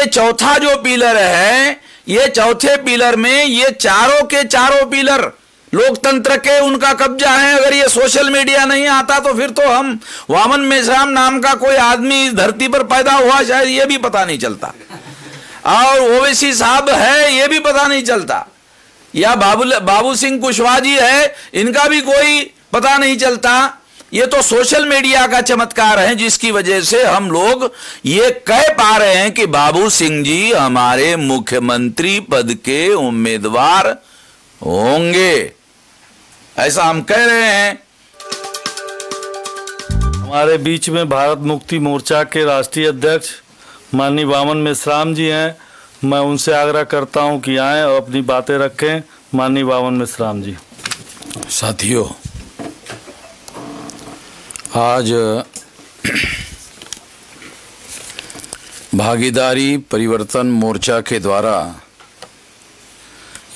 चौथा जो पिलर है, ये चौथे पिलर में ये चारों के चारों पिलर लोकतंत्र के उनका कब्जा है। अगर ये सोशल मीडिया नहीं आता तो फिर तो हम वामन मेश्राम नाम का कोई आदमी इस धरती पर पैदा हुआ शायद ये भी पता नहीं चलता, और ओवैसी साहब है ये भी पता नहीं चलता, या बाबू सिंह कुशवाहा जी है इनका भी कोई पता नहीं चलता। ये तो सोशल मीडिया का चमत्कार है जिसकी वजह से हम लोग ये कह पा रहे हैं कि बाबू सिंह जी हमारे मुख्यमंत्री पद के उम्मीदवार होंगे, ऐसा हम कह रहे हैं। हमारे बीच में भारत मुक्ति मोर्चा के राष्ट्रीय अध्यक्ष माननीय वामन मेश्राम जी हैं। मैं उनसे आग्रह करता हूं कि आएं और अपनी बातें रखें। माननीय वामन मेश्राम जी। साथियों, आज भागीदारी परिवर्तन मोर्चा के द्वारा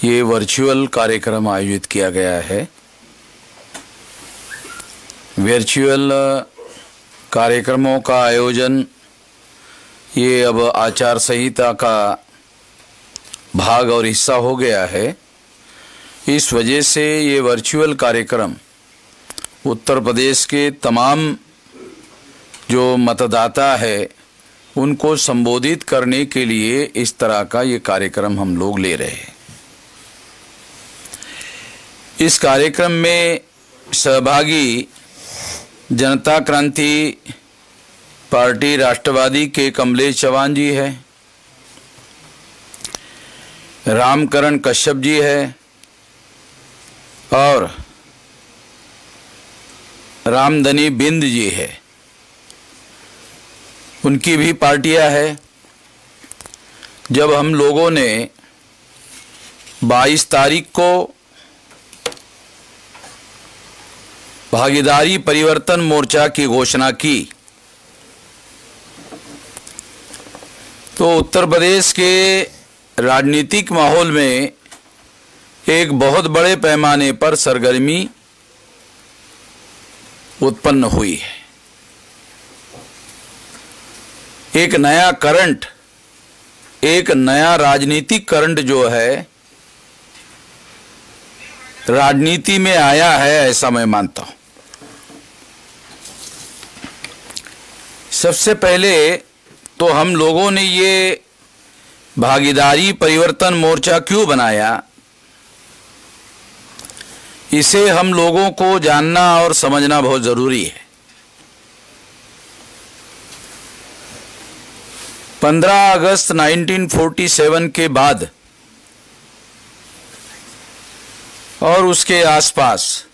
ये वर्चुअल कार्यक्रम आयोजित किया गया है। वर्चुअल कार्यक्रमों का आयोजन ये अब आचार संहिता का भाग और हिस्सा हो गया है। इस वजह से ये वर्चुअल कार्यक्रम उत्तर प्रदेश के तमाम जो मतदाता है उनको संबोधित करने के लिए इस तरह का ये कार्यक्रम हम लोग ले रहे हैं। इस कार्यक्रम में सहभागी जनता क्रांति पार्टी राष्ट्रवादी के कमलेश चौहान जी है, रामकरण कश्यप जी है और रामधनी बिंद जी है, उनकी भी पार्टियां है। जब हम लोगों ने 22 तारीख को भागीदारी परिवर्तन मोर्चा की घोषणा की तो उत्तर प्रदेश के राजनीतिक माहौल में एक बहुत बड़े पैमाने पर सरगर्मी उत्पन्न हुई है। एक नया करंट, एक नया राजनीतिक करंट जो है राजनीति में आया है, ऐसा मैं मानता हूं। सबसे पहले तो हम लोगों ने ये भागीदारी परिवर्तन मोर्चा क्यों बनाया, इसे हम लोगों को जानना और समझना बहुत जरूरी है। 15 अगस्त 1947 के बाद और उसके आसपास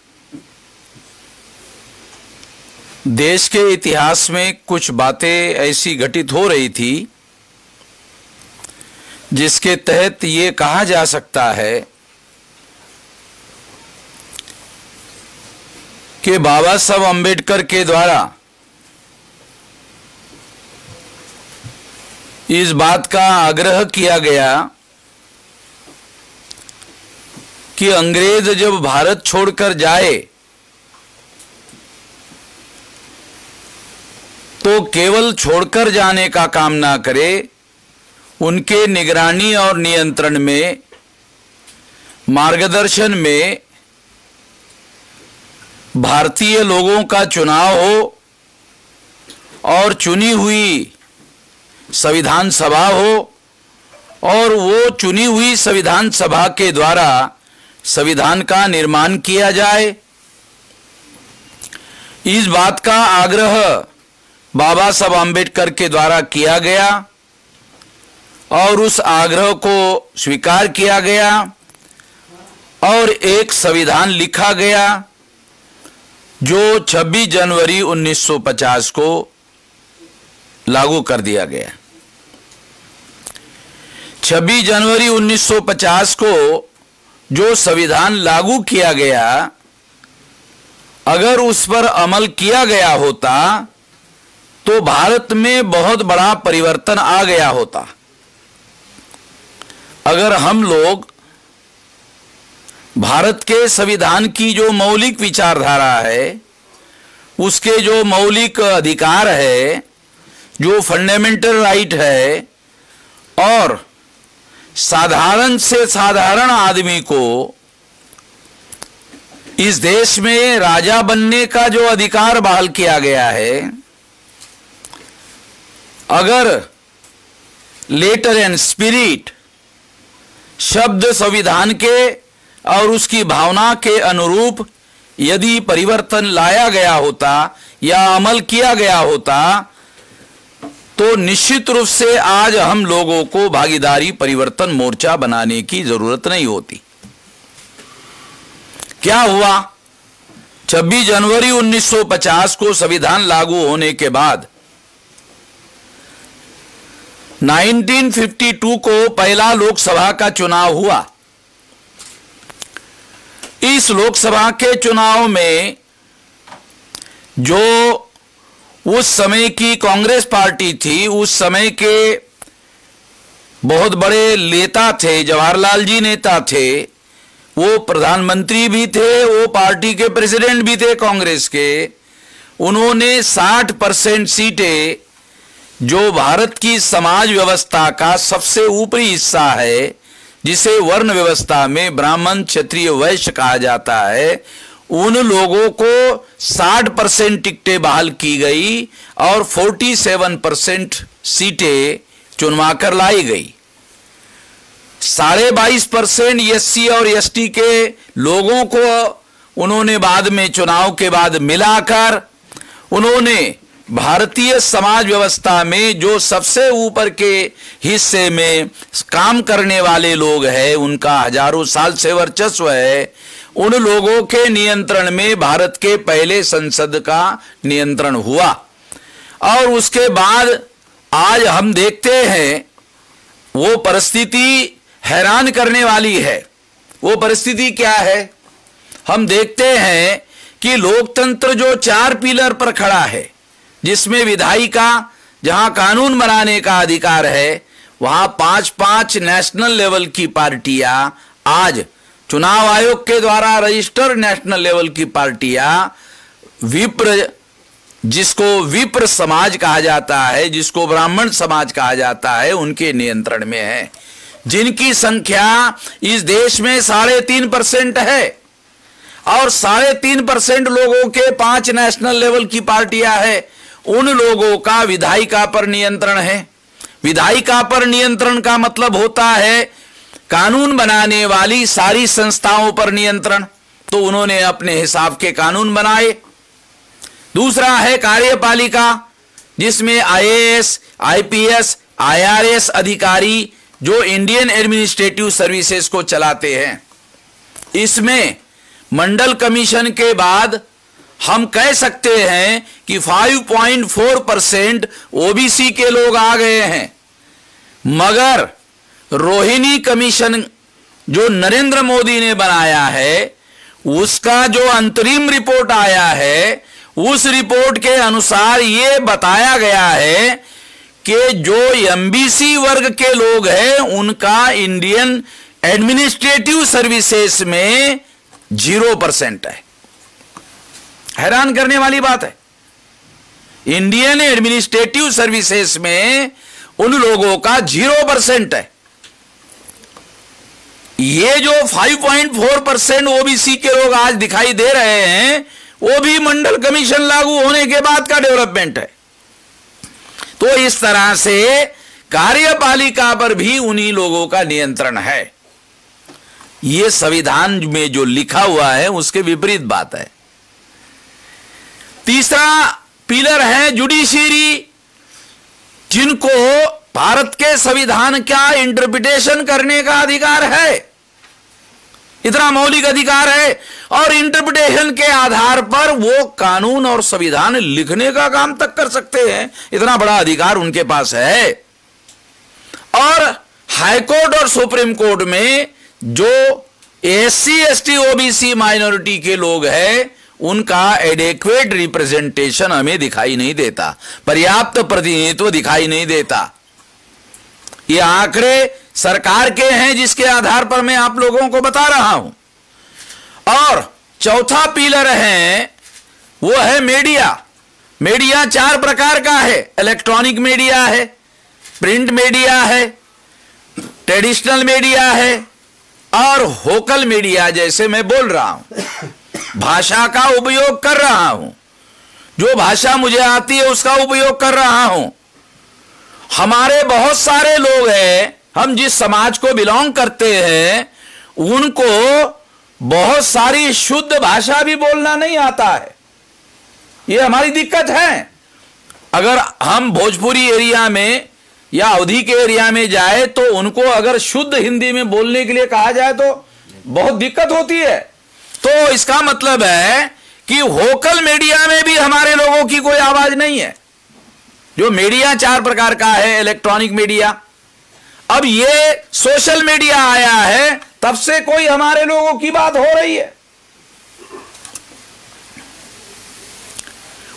देश के इतिहास में कुछ बातें ऐसी घटित हो रही थी जिसके तहत ये कहा जा सकता है कि बाबा साहब अम्बेडकर के द्वारा इस बात का आग्रह किया गया कि अंग्रेज जब भारत छोड़कर जाए तो केवल छोड़कर जाने का काम ना करे, उनके निगरानी और नियंत्रण में, मार्गदर्शन में भारतीय लोगों का चुनाव हो और चुनी हुई संविधान सभा हो और वो चुनी हुई संविधान सभा के द्वारा संविधान का निर्माण किया जाए। इस बात का आग्रह बाबा साहब अम्बेडकर के द्वारा किया गया और उस आग्रह को स्वीकार किया गया और एक संविधान लिखा गया जो 26 जनवरी 1950 को लागू कर दिया गया। 26 जनवरी 1950 को जो संविधान लागू किया गया, अगर उस पर अमल किया गया होता तो भारत में बहुत बड़ा परिवर्तन आ गया होता। अगर हम लोग भारत के संविधान की जो मौलिक विचारधारा है, उसके जो मौलिक अधिकार है, जो फंडामेंटल राइट है, और साधारण से साधारण आदमी को इस देश में राजा बनने का जो अधिकार बहाल किया गया है, अगर लेटर एंड स्पिरिट शब्द संविधान के और उसकी भावना के अनुरूप यदि परिवर्तन लाया गया होता या अमल किया गया होता तो निश्चित रूप से आज हम लोगों को भागीदारी परिवर्तन मोर्चा बनाने की जरूरत नहीं होती। क्या हुआ? 26 जनवरी 1950 को संविधान लागू होने के बाद 1952 को पहला लोकसभा का चुनाव हुआ। इस लोकसभा के चुनाव में जो उस समय की कांग्रेस पार्टी थी, उस समय के बहुत बड़े नेता थे, जवाहरलाल जी नेता थे, वो प्रधानमंत्री भी थे, वो पार्टी के प्रेसिडेंट भी थे कांग्रेस के। उन्होंने 60% सीटें, जो भारत की समाज व्यवस्था का सबसे ऊपरी हिस्सा है, जिसे वर्ण व्यवस्था में ब्राह्मण क्षत्रिय वैश्य कहा जाता है, उन लोगों को 60% टिकटें बहाल की गई और 47% सीटें चुनवाकर लाई गई। 22.5% एससी और एसटी के लोगों को उन्होंने बाद में चुनाव के बाद मिलाकर उन्होंने भारतीय समाज व्यवस्था में जो सबसे ऊपर के हिस्से में काम करने वाले लोग हैं, उनका हजारों साल से वर्चस्व है, उन लोगों के नियंत्रण में भारत के पहले संसद का नियंत्रण हुआ। और उसके बाद आज हम देखते हैं वो परिस्थिति हैरान करने वाली है। वो परिस्थिति क्या है? हम देखते हैं कि लोकतंत्र जो 4 पिलर पर खड़ा है, जिसमें विधायी का, जहां कानून बनाने का अधिकार है, वहां 5-5 नेशनल लेवल की पार्टियां, आज चुनाव आयोग के द्वारा रजिस्टर्ड नेशनल लेवल की पार्टियां, विप्र, जिसको विप्र समाज कहा जाता है, जिसको ब्राह्मण समाज कहा जाता है, उनके नियंत्रण में है, जिनकी संख्या इस देश में 3.5% है। और 3.5% लोगों के 5 नेशनल लेवल की पार्टियां हैं, उन लोगों का विधायिका पर नियंत्रण है। विधायिका पर नियंत्रण का मतलब होता है कानून बनाने वाली सारी संस्थाओं पर नियंत्रण, तो उन्होंने अपने हिसाब के कानून बनाए। दूसरा है कार्यपालिका, जिसमें आईएएस, आईपीएस, आईआरएस अधिकारी जो इंडियन एडमिनिस्ट्रेटिव सर्विसेज को चलाते हैं। इसमें मंडल कमीशन के बाद हम कह सकते हैं कि 5.4% ओबीसी के लोग आ गए हैं। मगर रोहिणी कमीशन जो नरेंद्र मोदी ने बनाया है, उसका जो अंतरिम रिपोर्ट आया है, उस रिपोर्ट के अनुसार यह बताया गया है कि जो एमबीसी वर्ग के लोग हैं, उनका इंडियन एडमिनिस्ट्रेटिव सर्विसेज में 0% है। हैरान करने वाली बात है। इंडियन एडमिनिस्ट्रेटिव सर्विसेज में उन लोगों का 0% है। ये जो 5.4% ओबीसी के लोग आज दिखाई दे रहे हैं, वो भी मंडल कमीशन लागू होने के बाद का डेवलपमेंट है। तो इस तरह से कार्यपालिका पर भी उन्हीं लोगों का नियंत्रण है। यह संविधान में जो लिखा हुआ है उसके विपरीत बात है। तीसरा पिलर है जुडिशियरी, जिनको भारत के संविधान का इंटरप्रिटेशन करने का अधिकार है। इतना मौलिक अधिकार है और इंटरप्रिटेशन के आधार पर वो कानून और संविधान लिखने का काम तक कर सकते हैं। इतना बड़ा अधिकार उनके पास है। और हाईकोर्ट और सुप्रीम कोर्ट में जो एससी, एसटी, ओबीसी माइनॉरिटी के लोग हैं, उनका एडेक्वेट रिप्रेजेंटेशन हमें दिखाई नहीं देता, पर्याप्त प्रतिनिधित्व दिखाई नहीं देता। ये आंकड़े सरकार के हैं, जिसके आधार पर मैं आप लोगों को बता रहा हूं। और चौथा पिलर है, वो है मीडिया। मीडिया 4 प्रकार का है। इलेक्ट्रॉनिक मीडिया है, प्रिंट मीडिया है, ट्रेडिशनल मीडिया है और होकल मीडिया, जैसे मैं बोल रहा हूं, भाषा का उपयोग कर रहा हूं, जो भाषा मुझे आती है उसका उपयोग कर रहा हूं। हमारे बहुत सारे लोग हैं, हम जिस समाज को बिलोंग करते हैं, उनको बहुत सारी शुद्ध भाषा भी बोलना नहीं आता है। ये हमारी दिक्कत है। अगर हम भोजपुरी एरिया में या अवधी के एरिया में जाए तो उनको अगर शुद्ध हिंदी में बोलने के लिए कहा जाए तो बहुत दिक्कत होती है। तो इसका मतलब है कि होकल मीडिया में भी हमारे लोगों की कोई आवाज नहीं है। जो मीडिया 4 प्रकार का है, इलेक्ट्रॉनिक मीडिया, अब ये सोशल मीडिया आया है, तब से कोई हमारे लोगों की बात हो रही है।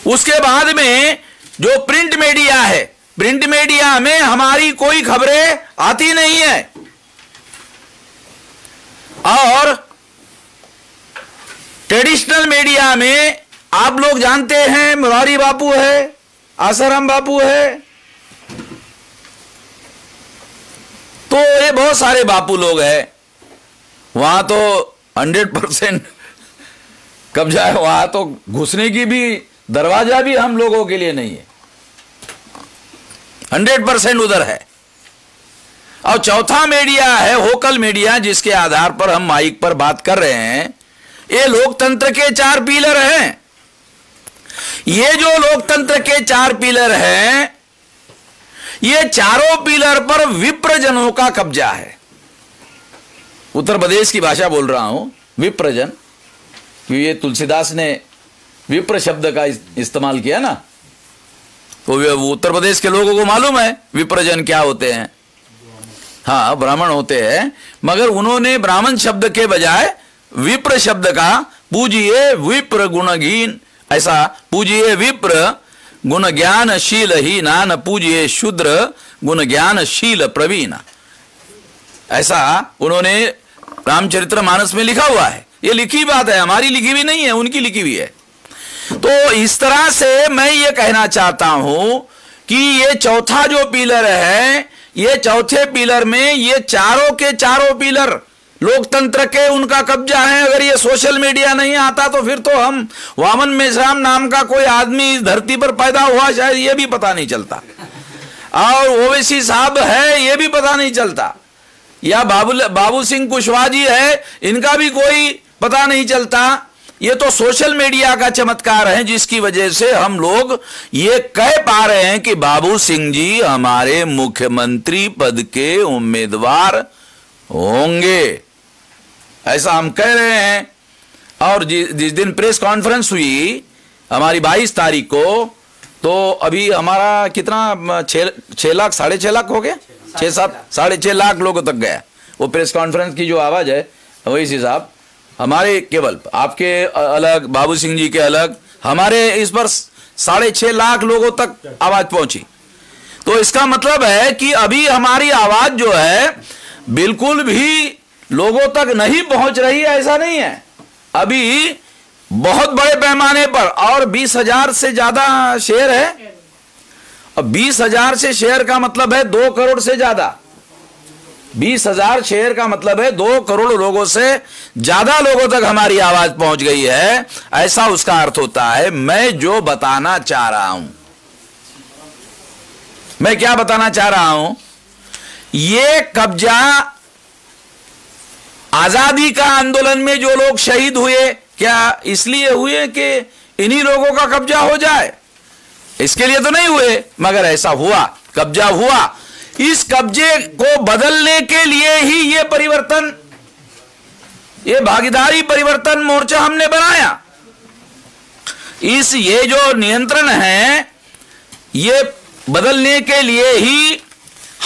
उसके बाद में जो प्रिंट मीडिया है, प्रिंट मीडिया में हमारी कोई खबरें आती नहीं है। और ट्रेडिशनल मीडिया में आप लोग जानते हैं, मुरारी बापू है, आसाराम बापू है, तो ये बहुत सारे बापू लोग हैं। वहां तो 100% कब्जा है, वहां तो घुसने की भी दरवाजा भी हम लोगों के लिए नहीं है, 100% उधर है। और चौथा मीडिया है होकल मीडिया, जिसके आधार पर हम माइक पर बात कर रहे हैं। ये लोकतंत्र के 4 पिलर हैं। ये जो लोकतंत्र के 4 पिलर हैं, ये चारों पिलर पर विप्रजनों का कब्जा है। उत्तर प्रदेश की भाषा बोल रहा हूं, विप्रजन, क्योंकि ये तुलसीदास ने विप्र शब्द का इस्तेमाल किया ना, तो उत्तर प्रदेश के लोगों को मालूम है विप्रजन क्या होते हैं। हाँ, ब्राह्मण होते हैं, मगर उन्होंने ब्राह्मण शब्द के बजाय विप्र शब्द का, पूजिए विप्र गुणहीन, ऐसा पूजिए विप्र गुण ज्ञानशील ही नान पूजिए शूद्र गुण ज्ञानशील प्रवीण, ऐसा उन्होंने रामचरितमानस में लिखा हुआ है। ये लिखी बात है, हमारी लिखी हुई नहीं है, उनकी लिखी हुई है। तो इस तरह से मैं ये कहना चाहता हूं कि ये चौथा जो पिलर है, ये चौथे पिलर में ये चारों के चारों पिलर लोकतंत्र के उनका कब्जा है। अगर ये सोशल मीडिया नहीं आता तो फिर तो हम वामन मेश्राम नाम का कोई आदमी इस धरती पर पैदा हुआ शायद ये भी पता नहीं चलता, और ओवैसी साहब है ये भी पता नहीं चलता, या बाबू सिंह कुशवाहा जी है, इनका भी कोई पता नहीं चलता। ये तो सोशल मीडिया का चमत्कार है, जिसकी वजह से हम लोग ये कह पा रहे हैं कि बाबू सिंह जी हमारे मुख्यमंत्री पद के उम्मीदवार होंगे, ऐसा हम कह रहे हैं। और जिस दिन प्रेस कॉन्फ्रेंस हुई हमारी 22 तारीख को, तो अभी हमारा कितना 6 लाख 6.5 लाख हो गया, 6-7 6.5 लाख लोगों तक गया वो प्रेस कॉन्फ्रेंस की जो आवाज है। वही साहब हमारे केवल आपके अलग, बाबू सिंह जी के अलग, हमारे इस पर 6.5 लाख लोगों तक आवाज पहुंची। तो इसका मतलब है कि अभी हमारी आवाज जो है बिल्कुल भी लोगों तक नहीं पहुंच रही है, ऐसा नहीं है। अभी बहुत बड़े पैमाने पर, और 20,000 से ज्यादा शेयर है। अब 20,000 से शेयर का मतलब है 2 करोड़ से ज्यादा। 20,000 शेयर का मतलब है 2 करोड़ लोगों से ज्यादा लोगों तक हमारी आवाज पहुंच गई है, ऐसा उसका अर्थ होता है। मैं जो बताना चाह रहा हूं, मैं क्या बताना चाह रहा हूं, ये कब्जा आजादी का आंदोलन में जो लोग शहीद हुए, क्या इसलिए हुए कि इन्हीं लोगों का कब्जा हो जाए? इसके लिए तो नहीं हुए, मगर ऐसा हुआ, कब्जा हुआ। इस कब्जे को बदलने के लिए ही ये परिवर्तन, ये भागीदारी परिवर्तन मोर्चा हमने बनाया। ये जो नियंत्रण है, ये बदलने के लिए ही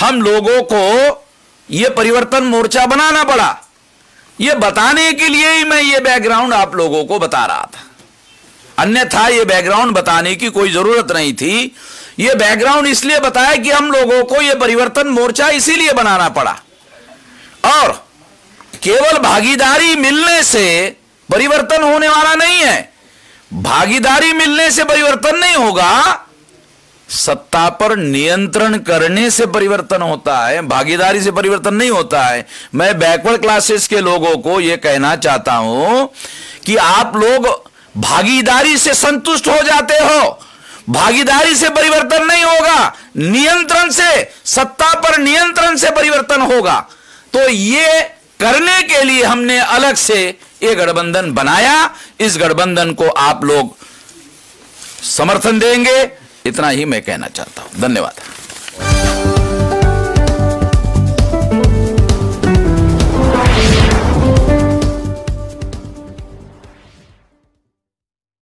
हम लोगों को ये परिवर्तन मोर्चा बनाना पड़ा। ये बताने के लिए ही मैं ये बैकग्राउंड आप लोगों को बता रहा था, अन्यथा ये बैकग्राउंड बताने की कोई जरूरत नहीं थी। ये बैकग्राउंड इसलिए बताया कि हम लोगों को ये परिवर्तन मोर्चा इसीलिए बनाना पड़ा। और केवल भागीदारी मिलने से परिवर्तन होने वाला नहीं है। भागीदारी मिलने से परिवर्तन नहीं होगा, सत्ता पर नियंत्रण करने से परिवर्तन होता है, भागीदारी से परिवर्तन नहीं होता है। मैं बैकवर्ड क्लासेस के लोगों को यह कहना चाहता हूं कि आप लोग भागीदारी से संतुष्ट हो जाते हो, भागीदारी से परिवर्तन नहीं होगा, नियंत्रण से, सत्ता पर नियंत्रण से परिवर्तन होगा। तो ये करने के लिए हमने अलग से ये गठबंधन बनाया। इस गठबंधन को आप लोग समर्थन देंगे, इतना ही मैं कहना चाहता हूं। धन्यवाद।